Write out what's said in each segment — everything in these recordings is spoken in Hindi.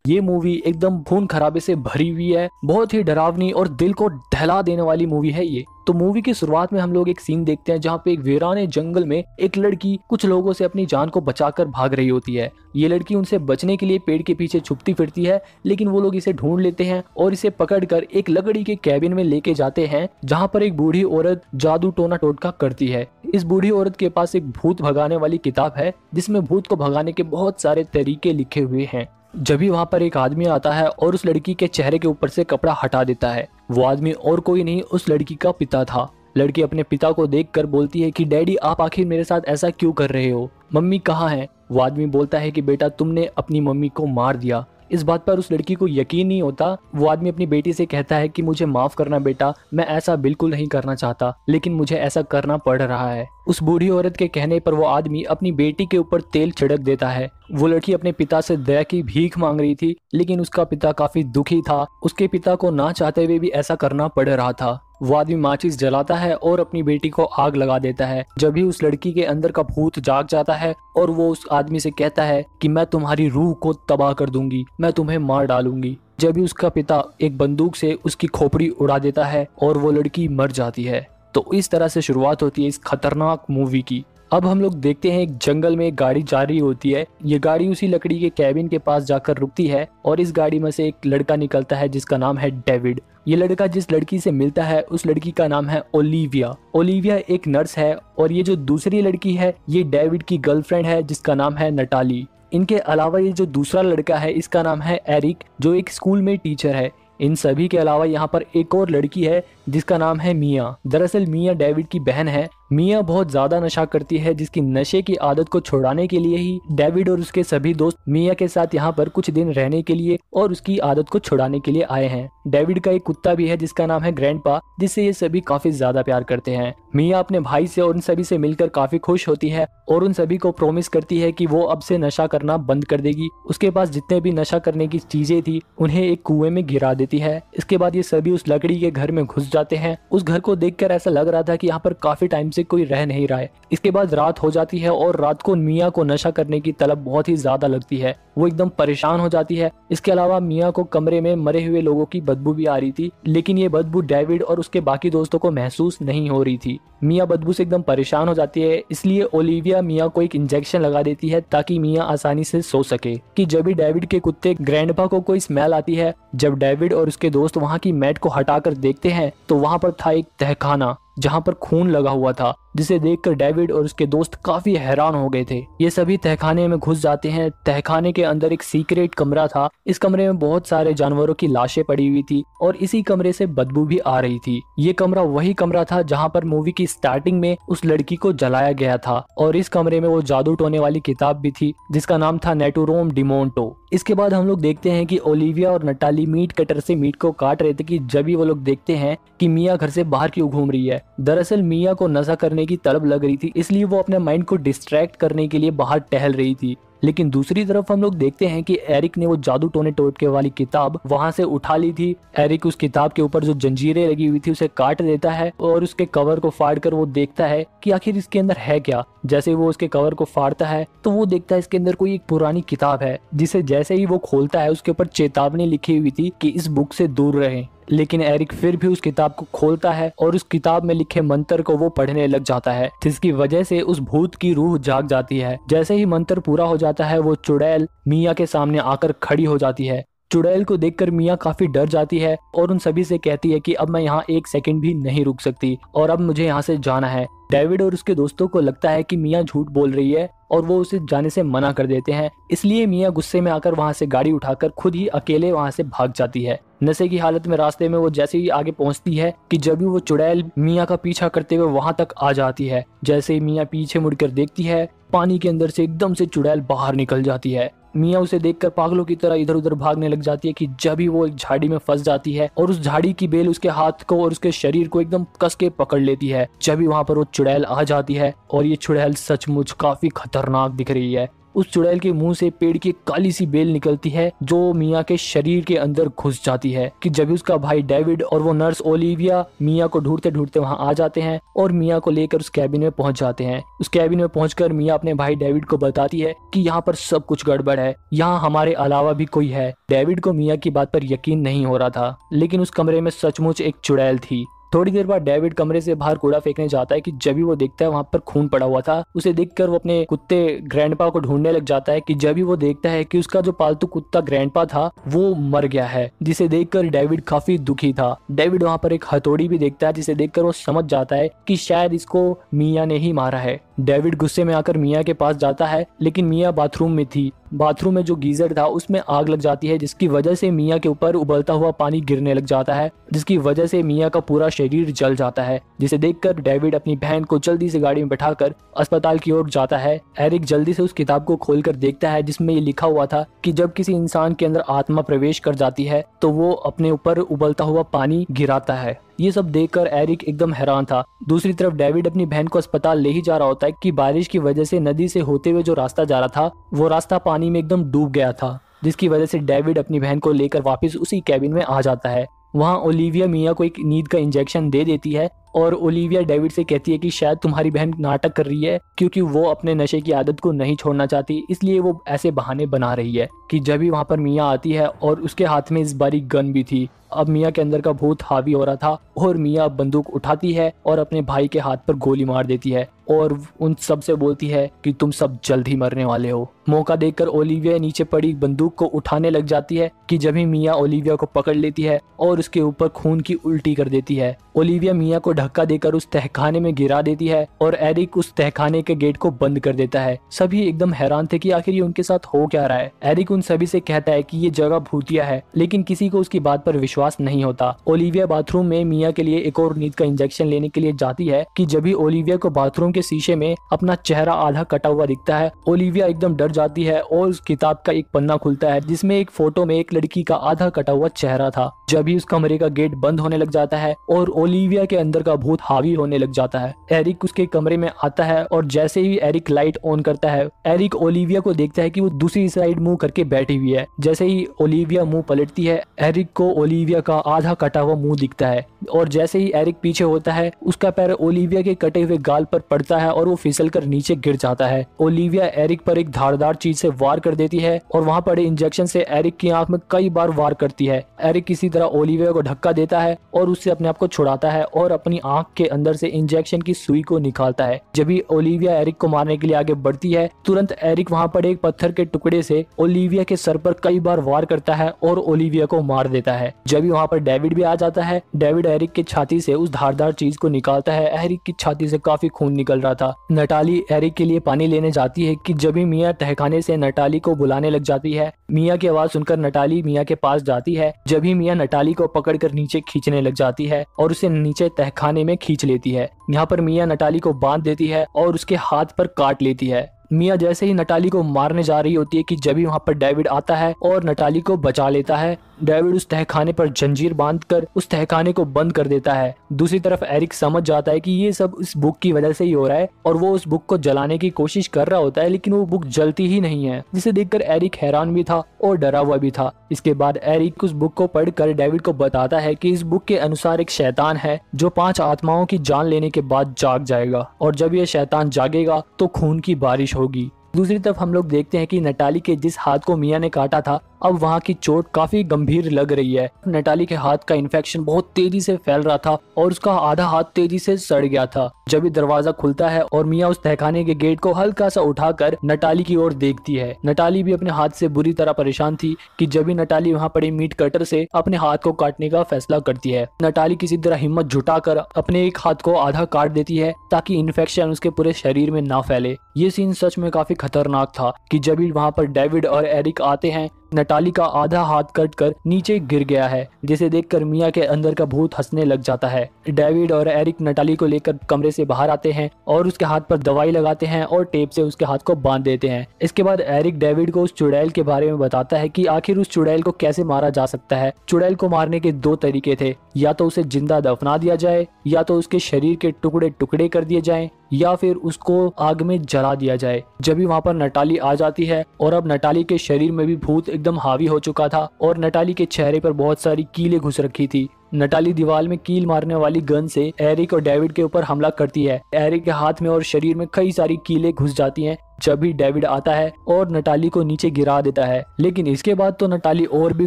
ये मूवी एकदम खून खराबे से भरी हुई है, बहुत ही डरावनी और दिल को दहला देने वाली मूवी है ये। तो मूवी की शुरुआत में हम लोग एक सीन देखते हैं जहाँ पे एक वीराने जंगल में एक लड़की कुछ लोगों से अपनी जान को बचाकर भाग रही होती है। ये लड़की उनसे बचने के लिए पेड़ के पीछे छुपती फिरती है, लेकिन वो लोग इसे ढूंढ लेते हैं और इसे पकड़कर एक लकड़ी के कैबिन में लेके जाते हैं जहाँ पर एक बूढ़ी औरत जादू टोना टोटका करती है। इस बूढ़ी औरत के पास एक भूत भगाने वाली किताब है जिसमें भूत को भगाने के बहुत सारे तरीके लिखे हुए हैं। जब भी वहाँ पर एक आदमी आता है और उस लड़की के चेहरे के ऊपर से कपड़ा हटा देता है। वो आदमी और कोई नहीं, उस लड़की का पिता था। लड़की अपने पिता को देखकर बोलती है कि डैडी आप आखिर मेरे साथ ऐसा क्यों कर रहे हो, मम्मी कहाँ है। वो आदमी बोलता है कि बेटा तुमने अपनी मम्मी को मार दिया। इस बात पर उस लड़की को यकीन नहीं होता। वो आदमी अपनी बेटी से कहता है कि मुझे माफ करना बेटा, मैं ऐसा बिल्कुल नहीं करना चाहता, लेकिन मुझे ऐसा करना पड़ रहा है। उस बूढ़ी औरत के कहने पर वो आदमी अपनी बेटी के ऊपर तेल छिड़क देता है। वो लड़की अपने पिता से दया की भीख मांग रही थी, लेकिन उसका पिता काफी दुखी था। उसके पिता को ना चाहते हुए भी ऐसा करना पड़ रहा था। वो आदमी माचिस जलाता है और अपनी बेटी को आग लगा देता है। जब भी उस लड़की के अंदर का भूत जाग जाता है और वो उस आदमी से कहता है कि मैं तुम्हारी रूह को तबाह कर दूंगी, मैं तुम्हें मार डालूंगी। जब भी उसका पिता एक बंदूक से उसकी खोपड़ी उड़ा देता है और वो लड़की मर जाती है। तो इस तरह से शुरुआत होती है इस खतरनाक मूवी की। अब हम लोग देखते हैं एक जंगल में एक गाड़ी जा रही होती है। ये गाड़ी उसी लकड़ी के कैबिन के पास जाकर रुकती है और इस गाड़ी में से एक लड़का निकलता है जिसका नाम है डेविड। ये लड़का जिस लड़की से मिलता है उस लड़की का नाम है ओलिविया। ओलिविया एक नर्स है और ये जो दूसरी लड़की है ये डेविड की गर्लफ्रेंड है जिसका नाम है नटाली। इनके अलावा ये जो दूसरा लड़का है इसका नाम है एरिक, जो एक स्कूल में टीचर है। इन सभी के अलावा यहाँ पर एक और लड़की है जिसका नाम है मिया। दरअसल मिया डेविड की बहन है। मिया बहुत ज्यादा नशा करती है, जिसकी नशे की आदत को छुड़ाने के लिए ही डेविड और उसके सभी दोस्त मिया के साथ यहाँ पर कुछ दिन रहने के लिए और उसकी आदत को छुड़ाने के लिए आए हैं। डेविड का एक कुत्ता भी है जिसका नाम है ग्रैंडपा, जिससे ये सभी काफी ज्यादा प्यार करते हैं। मिया अपने भाई से और उन सभी से मिलकर काफी खुश होती है और उन सभी को प्रॉमिस करती है कि वो अब से नशा करना बंद कर देगी। उसके पास जितने भी नशा करने की चीजें थी उन्हें एक कुएं में गिरा देती है। इसके बाद ये सभी उस लकड़ी के घर में घुस जाते हैं। उस घर को देखकर ऐसा लग रहा था कि यहाँ पर काफी टाइम से कोई रह नहीं रहा है। इसके बाद रात हो जाती है और रात को मिया को नशा करने की तलब बहुत ही ज्यादा लगती है। वो एकदम परेशान हो जाती है। इसके अलावा मिया को कमरे में मरे हुए लोगों की बदबू भी आ रही थी, लेकिन ये बदबू डेविड और उसके बाकी दोस्तों को महसूस नहीं हो रही थी। मिया बदबू से एकदम परेशान हो जाती है, इसलिए ओलिविया मिया को एक इंजेक्शन लगा देती है ताकि मिया आसानी से सो सके। कि जब भी डेविड के कुत्ते ग्रैंडपा को कोई स्मेल आती है, जब डेविड और उसके दोस्त वहाँ की मैट को हटाकर देखते हैं तो वहाँ पर था एक तहखाना जहाँ पर खून लगा हुआ था, जिसे देखकर डेविड और उसके दोस्त काफी हैरान हो गए थे। ये सभी तहखाने में घुस जाते हैं। तहखाने के अंदर एक सीक्रेट कमरा था। इस कमरे में बहुत सारे जानवरों की लाशें पड़ी हुई थी और इसी कमरे से बदबू भी आ रही थी। ये कमरा वही कमरा था जहाँ पर मूवी की स्टार्टिंग में उस लड़की को जलाया गया था और इस कमरे में वो जादू टोने वाली किताब भी थी जिसका नाम था नेटुरोम डिमोंटो। इसके बाद हम लोग देखते हैं कि ओलिविया और नटाली मीट कटर से मीट को काट रहे थे कि जब भी वो लोग देखते हैं कि मिया घर से बाहर क्यों घूम रही है। दरअसल मिया को नशा करने की तलब लग रही थी, इसलिए वो अपने माइंड को डिस्ट्रैक्ट करने के लिए बाहर टहल रही थी। लेकिन दूसरी तरफ हम लोग देखते हैं कि एरिक ने वो जादू टोने टोटके वाली किताब वहां से उठा ली थी। एरिक उस किताब के ऊपर जो जंजीरें लगी हुई थी उसे काट देता है और उसके कवर को फाड़कर वो देखता है कि आखिर इसके अंदर है क्या। जैसे वो उसके कवर को फाड़ता है तो वो देखता है इसके अंदर कोई एक पुरानी किताब है, जिसे जैसे ही वो खोलता है उसके ऊपर चेतावनी लिखी हुई थी कि इस बुक से दूर रहें। लेकिन एरिक फिर भी उस किताब को खोलता है और उस किताब में लिखे मंत्र को वो पढ़ने लग जाता है, जिसकी वजह से उस भूत की रूह जाग जाती है। जैसे ही मंत्र पूरा हो जाता है वो चुड़ैल मिया के सामने आकर खड़ी हो जाती है। चुड़ैल को देखकर मिया काफी डर जाती है और उन सभी से कहती है कि अब मैं यहाँ एक सेकंड भी नहीं रुक सकती और अब मुझे यहाँ से जाना है। डेविड और उसके दोस्तों को लगता है कि मिया झूठ बोल रही है और वो उसे जाने से मना कर देते हैं। इसलिए मिया गुस्से में आकर वहाँ से गाड़ी उठाकर खुद ही अकेले वहाँ से भाग जाती है। नशे की हालत में रास्ते में वो जैसे ही आगे पहुँचती है कि जब भी वो चुड़ैल मिया का पीछा करते हुए वहाँ तक आ जाती है। जैसे ही मिया पीछे मुड़कर देखती है, पानी के अंदर से एकदम से चुड़ैल बाहर निकल जाती है। मिया उसे देखकर पागलों की तरह इधर उधर भागने लग जाती है कि जब भी वो एक झाड़ी में फंस जाती है और उस झाड़ी की बेल उसके हाथ को और उसके शरीर को एकदम कस के पकड़ लेती है। जब भी वहां पर वो चुड़ैल आ जाती है और ये चुड़ैल सचमुच काफी खतरनाक दिख रही है। उस चुड़ैल के मुंह से पेड़ की काली सी बेल निकलती है जो मिया के शरीर के अंदर घुस जाती है। कि जब उसका भाई डेविड और वो नर्स ओलिविया मिया को ढूंढते ढूंढते वहां आ जाते हैं और मिया को लेकर उस कैबिन में पहुंच जाते हैं। उस कैबिन में पहुंचकर मिया अपने भाई डेविड को बताती है कि यहाँ पर सब कुछ गड़बड़ है, यहाँ हमारे अलावा भी कोई है। डेविड को मिया की बात पर यकीन नहीं हो रहा था, लेकिन उस कमरे में सचमुच एक चुड़ैल थी। थोड़ी देर बाद डेविड कमरे से बाहर कूड़ा फेंकने जाता है कि जब भी वो देखता है वहां पर खून पड़ा हुआ था। उसे देखकर वो अपने कुत्ते ग्रैंडपा को ढूंढने लग जाता है कि जब भी वो देखता है कि उसका जो पालतू कुत्ता ग्रैंडपा था वो मर गया है, जिसे देखकर डेविड काफी दुखी था। डेविड वहां पर एक हथौड़ी भी देखता है जिसे देखकर वो समझ जाता है कि शायद इसको मिया ने ही मारा है। डेविड गुस्से में आकर मिया के पास जाता है, लेकिन मिया बाथरूम में थी। बाथरूम में जो गीजर था उसमें आग लग जाती है, जिसकी वजह से मिया के ऊपर उबलता हुआ पानी गिरने लग जाता है, जिसकी वजह से मिया का पूरा शरीर जल जाता है। जिसे देखकर डेविड अपनी बहन को जल्दी से गाड़ी में बैठाकर अस्पताल की ओर जाता है। एरिक जल्दी से उस किताब को खोलकर देखता है जिसमें ये लिखा हुआ था कि जब किसी इंसान के अंदर आत्मा प्रवेश कर जाती है तो वो अपने ऊपर उबलता हुआ पानी गिराता है। ये सब देखकर एरिक एकदम हैरान था। दूसरी तरफ डेविड अपनी बहन को अस्पताल ले ही जा रहा होता है कि बारिश की वजह से नदी से होते हुए जो रास्ता जा रहा था वो रास्ता पानी में एकदम डूब गया था, जिसकी वजह से डेविड अपनी बहन को लेकर वापस उसी कैबिन में आ जाता है। वहाँ ओलिविया मिया को एक नींद का इंजेक्शन दे देती है और ओलिविया डेविड से कहती है कि शायद तुम्हारी बहन नाटक कर रही है क्योंकि वो अपने नशे की आदत को नहीं छोड़ना चाहती, इसलिए वो ऐसे बहाने बना रही है। कि जब भी वहाँ पर मिया आती है और उसके हाथ में इस बारी गन भी थी। अब मिया के अंदर का भूत हावी हो रहा था और मिया बंदूक उठाती है और अपने भाई के हाथ पर गोली मार देती है और उन सब से बोलती है कि तुम सब जल्द ही मरने वाले हो। मौका देखकर ओलिविया नीचे पड़ी बंदूक को उठाने लग जाती है कि जब ही मिया ओलिविया को पकड़ लेती है और उसके ऊपर खून की उल्टी कर देती है। ओलिविया मिया को धक्का देकर उस तहखाने में गिरा देती है और एरिक उस तहखाने के गेट को बंद कर देता है। सभी एकदम हैरान थे कि आखिर ये उनके साथ हो क्या रहा है। एरिक उन सभी से कहता है कि ये जगह भूतिया है, लेकिन किसी को उसकी बात पर विश्वास नहीं होता। ओलिविया बाथरूम में मिया के लिए एक और नींद का इंजेक्शन लेने के लिए जाती है कि जब भी ओलिविया को बाथरूम के शीशे में अपना चेहरा आधा कटा हुआ दिखता है, ओलिविया एकदम डर जाती है और उस किताब का एक पन्ना खुलता है जिसमें एक फोटो में एक लड़की का आधा कटा हुआ चेहरा था। जब ही उस कमरे का गेट बंद होने लग जाता है और ओलिविया के अंदर का भूत हावी होने लग जाता है। एरिक उसके कमरे में आता है और जैसे ही एरिक लाइट ऑन करता है, एरिक ओलिविया को देखता है कि वो दूसरी साइड मुंह करके बैठी हुई है। जैसे ही ओलिविया मुंह पलटती है, एरिक को ओलिविया का आधा कटा हुआ मुंह दिखता है और जैसे ही एरिक पीछे होता है, उसका पैर ओलिविया के कटे हुए गाल पर पड़ता है और वो फिसल कर नीचे गिर जाता है। ओलिविया एरिक पर एक धारदार चीज से वार कर देती है और वहां पड़े इंजेक्शन से एरिक की आंख में कई बार वार करती है। एरिक किसी तरह ओलिविया को धक्का देता है और उससे अपने आप को छुड़ाता है और अपनी आंख के अंदर से इंजेक्शन की सुई को निकालता है। जब भी ओलिविया एरिक को मारने के लिए आगे बढ़ती है, तुरंत एरिक वहां पड़े एक पत्थर के टुकड़े से ओलिविया के सर पर कई बार वार करता है और ओलिविया को मार देता है। जब भी वहां पर डेविड भी आ जाता है, डेविड एरिक की छाती से उस धारदार चीज को निकालता है। एरिक की छाती से काफी खून निकल रहा था। नटाली एरिक के लिए पानी लेने जाती है कि जब भी मिया तहखाने से नटाली को बुलाने लग जाती है। मिया की आवाज सुनकर नटाली मिया के पास जाती है। जब भी मिया नटाली को पकड़कर नीचे खींचने लग जाती है और उसे नीचे तहखाने में खींच लेती है। यहाँ पर मिया नटाली को बांध देती है और उसके हाथ पर काट लेती है। मिया जैसे ही नटाली को मारने जा रही होती है कि जब भी वहाँ पर डेविड आता है और नटाली को बचा लेता है। डेविड उस तहखाने पर जंजीर बांधकर उस तहखाने को बंद कर देता है। दूसरी तरफ एरिक समझ जाता है कि ये सब इस बुक की वजह से ही हो रहा है और वो उस बुक को जलाने की कोशिश कर रहा होता है, लेकिन वो बुक जलती ही नहीं है, जिसे देखकर एरिक हैरान भी था और डरा हुआ भी था। इसके बाद एरिक उस बुक को पढ़कर डेविड को बताता है कि इस बुक के अनुसार एक शैतान है जो 5 आत्माओं की जान लेने के बाद जाग जाएगा और जब ये शैतान जागेगा तो खून की बारिश होगी। दूसरी तरफ हम लोग देखते हैं कि नटाली के जिस हाथ को मिया ने काटा था, अब वहाँ की चोट काफी गंभीर लग रही है। नटाली के हाथ का इन्फेक्शन बहुत तेजी से फैल रहा था और उसका आधा हाथ तेजी से सड़ गया था। जब भी दरवाजा खुलता है और मिया उस तहखाने के गेट को हल्का सा उठाकर नटाली की ओर देखती है। नटाली भी अपने हाथ से बुरी तरह परेशान थी कि जब भी नटाली वहाँ पड़े मीट कटर से अपने हाथ को काटने का फैसला करती है। नटाली किसी तरह हिम्मत जुटाकर अपने एक हाथ को आधा काट देती है ताकि इन्फेक्शन उसके पूरे शरीर में ना फैले। ये सीन सच में काफी खतरनाक था कि जब भी वहाँ पर डेविड और एरिक आते हैं, नटाली का आधा हाथ कट कर नीचे गिर गया है, जिसे देखकर मिया के अंदर का भूत हंसने लग जाता है। डेविड और एरिक नटाली को लेकर कमरे से बाहर आते हैं और उसके हाथ पर दवाई लगाते हैं और टेप से उसके हाथ को बांध देते हैं। इसके बाद एरिक डेविड को उस चुड़ैल के बारे में बताता है कि आखिर उस चुड़ैल को कैसे मारा जा सकता है। चुड़ैल को मारने के 2 तरीके थे, या तो उसे जिंदा दफना दिया जाए या तो उसके शरीर के टुकड़े टुकड़े कर दिए जाएं या फिर उसको आग में जला दिया जाए। जब भी वहाँ पर नटाली आ जाती है और अब नटाली के शरीर में भी भूत एकदम हावी हो चुका था और नटाली के चेहरे पर बहुत सारी कीलें घुस रखी थी। नटाली दीवार में कील मारने वाली गन से एरिक और डेविड के ऊपर हमला करती है। एरिक के हाथ में और शरीर में कई सारी कीलें घुस जाती हैं। जब भी डेविड आता है और नटाली को नीचे गिरा देता है, लेकिन इसके बाद तो नटाली और भी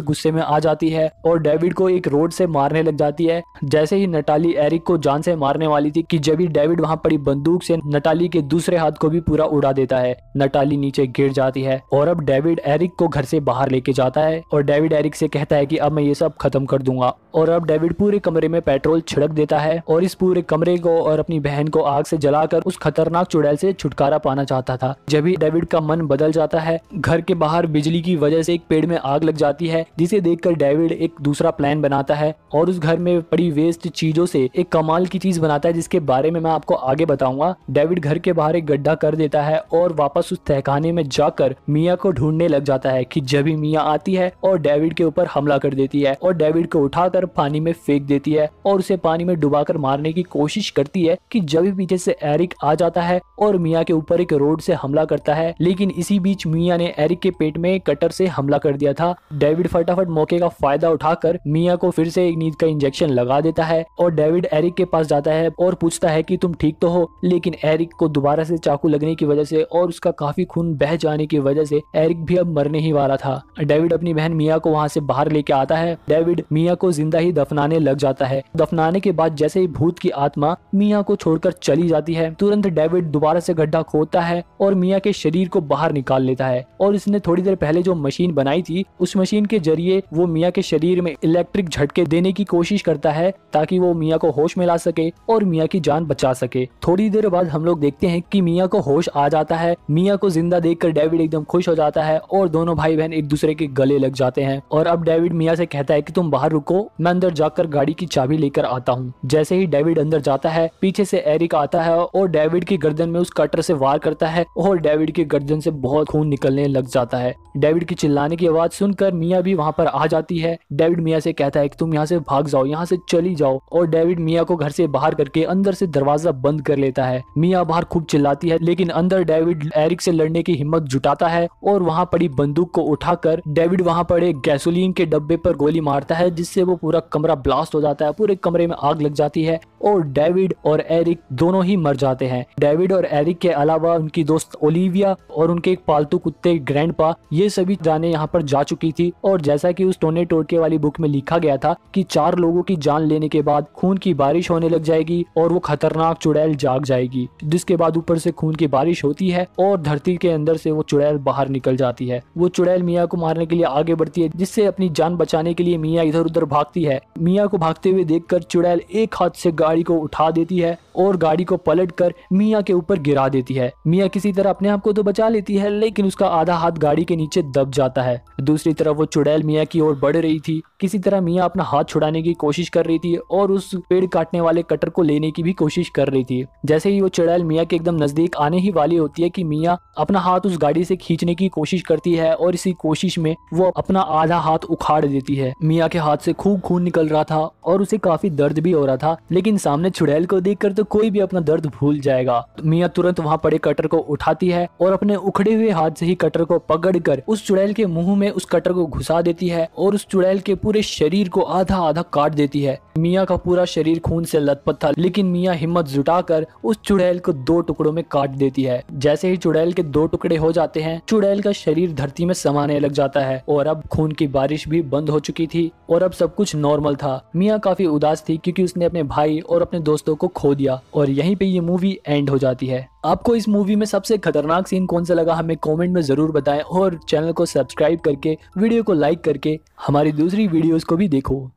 गुस्से में आ जाती है और डेविड को एक रोड से मारने लग जाती है। जैसे ही नटाली एरिक को जान से मारने वाली थी कि जब ही डेविड वहां पड़ी बंदूक से नटाली के दूसरे हाथ को भी पूरा उड़ा देता है। नटाली नीचे गिर जाती है और अब डेविड एरिक को घर से बाहर लेके जाता है और डेविड एरिक से कहता है कि अब मैं ये सब खत्म कर दूंगा। और अब डेविड पूरे कमरे में पेट्रोल छिड़क देता है और इस पूरे कमरे को और अपनी बहन को आग से जलाकर उस खतरनाक चुड़ैल से छुटकारा पाना चाहता था। जब भी डेविड का मन बदल जाता है, घर के बाहर बिजली की वजह से एक पेड़ में आग लग जाती है, जिसे देखकर डेविड एक दूसरा प्लान बनाता है और उस घर में पड़ी वेस्ट चीजों से एक कमाल की चीज बनाता है, जिसके बारे में मैं आपको आगे बताऊंगा। डेविड घर के बाहर एक गड्ढा कर देता है और वापस उस तहखाने में जाकर मिया को ढूंढने लग जाता है कि जब भी मिया आती है और डेविड के ऊपर हमला कर देती है और डेविड को उठाकर पानी में फेंक देती है और उसे पानी में डुबाकर मारने की कोशिश करती है कि जब भी पीछे से एरिक आ जाता है और मिया के ऊपर एक रोड से हमला करता है। लेकिन इसी बीच मिया ने एरिक के पेट में कटर से हमला कर दिया था। डेविड फटाफट मौके का फायदा उठाकर मिया को फिर से एक नींद का इंजेक्शन लगा देता है और डेविड एरिक के पास जाता है और पूछता है कि तुम ठीक तो हो। लेकिन एरिक को दोबारा से चाकू लगने की वजह से और उसका काफी खून बह जाने की वजह से एरिक भी अब मरने ही वाला था। डेविड अपनी बहन मिया को वहां से बाहर लेके आता है। डेविड मिया को जिंदा ही दफनाने लग जाता है। दफनाने के बाद जैसे ही भूत की आत्मा मिया को छोड़कर चली जाती है, तुरंत डेविड दोबारा से गड्ढा खोदता है और मिया के शरीर को बाहर निकाल लेता है और इसने थोड़ी देर पहले जो मशीन बनाई थी उस मशीन के जरिए वो मिया के शरीर में इलेक्ट्रिक झटके देने की कोशिश करता है ताकि वो मिया को होश में ला सके और मिया की जान बचा सके। थोड़ी देर बाद हम लोग देखते हैं कि मिया को होश आ जाता है। मिया को जिंदा देखकर डेविड एकदम खुश हो जाता है और दोनों भाई बहन एक दूसरे के गले लग जाते हैं। और अब डेविड मिया से कहता है कि तुम बाहर रुको, मैं अंदर जाकर गाड़ी की चाबी लेकर आता हूँ। जैसे ही डेविड अंदर जाता है, पीछे से एरिक आता है और डेविड की गर्दन में उस कटर से वार करता है और डेविड की गर्दन से बहुत खून निकलने लग जाता है। डेविड की चिल्लाने की आवाज सुनकर मिया भी वहां पर आ जाती है। डेविड मिया से कहता है कि तुम यहाँ से भाग जाओ, यहाँ से चली जाओ और डेविड मिया को घर से बाहर करके अंदर से दरवाजा बंद कर लेता है। मिया बाहर खूब चिल्लाती है, लेकिन अंदर डेविड एरिक से लड़ने की हिम्मत जुटाता है और वहां पड़ी बंदूक को उठाकर डेविड वहां पड़े गैसोलीन के डब्बे पर गोली मारता है, जिससे वो पूरा कमरा ब्लास्ट हो जाता है। पूरे कमरे में आग लग जाती है और डेविड और एरिक दोनों ही मर जाते हैं। डेविड और एरिक के अलावा उनकी दोस्त ओलिविया और उनके एक पालतू कुत्ते ग्रैंडपा, ये सभी जाने यहाँ पर जा चुकी थी। और जैसा कि उस टोने टोटके वाली बुक में लिखा गया था कि 4 लोगों की जान लेने के बाद खून की बारिश होने लग जाएगी और वो खतरनाक चुड़ैल जाग जाएगी, जिसके बाद ऊपर से खून की बारिश होती है और धरती के अंदर से वो चुड़ैल बाहर निकल जाती है। वो चुड़ैल मिया को मारने के लिए आगे बढ़ती है, जिससे अपनी जान बचाने के लिए मिया इधर उधर भागती है। मिया को भागते हुए देखकर चुड़ैल एक हाथ से गाड़ी को उठा देती है और गाड़ी को पलटकर मिया के ऊपर गिरा देती है। मिया किसी तरह अपने आप को तो बचा लेती है, लेकिन उसका आधा हाथ गाड़ी के नीचे दब जाता है। दूसरी तरफ वो चुड़ैल मिया की ओर बढ़ रही थी। किसी तरह मिया अपना हाथ छुड़ाने की कोशिश कर रही थी और उस पेड़ काटने वाले कटर को लेने की भी कोशिश कर रही थी। जैसे ही वो चुड़ैल मिया के एकदम नजदीक आने ही वाली होती है कि मिया अपना हाथ उस गाड़ी से खींचने की कोशिश करती है और इसी कोशिश में वो अपना आधा हाथ उखाड़ देती है। मिया के हाथ से खूब खून निकल रहा था और उसे काफी दर्द भी हो रहा था, लेकिन सामने चुड़ैल को देखकर तो कोई भी अपना दर्द भूल जाएगा। मिया तुरंत वहां पड़े कटर को उठाती है और अपने उखड़े हुए हाथ से ही कटर को पकड़कर उस चुड़ैल के मुंह में उस कटर को घुसा देती है और उस चुड़ैल के पूरे शरीर को आधा आधा काट देती है। मिया का पूरा शरीर खून से लथपथ था, लेकिन मिया हिम्मत जुटाकर उस चुड़ैल को 2 टुकड़ों में काट देती है। जैसे ही चुड़ैल के 2 टुकड़े हो जाते हैं, चुड़ैल का शरीर धरती में समाने लग जाता है और अब खून की बारिश भी बंद हो चुकी थी और अब सब कुछ नॉर्मल था। मिया काफी उदास थी क्योंकि उसने अपने भाई और अपने दोस्तों को खो दिया और यहीं पे ये मूवी एंड हो जाती है। आपको इस मूवी में सबसे खतरनाक सीन कौन सा लगा हमें कमेंट में जरूर बताएं और चैनल को सब्सक्राइब करके वीडियो को लाइक करके हमारी दूसरी वीडियोस को भी देखो।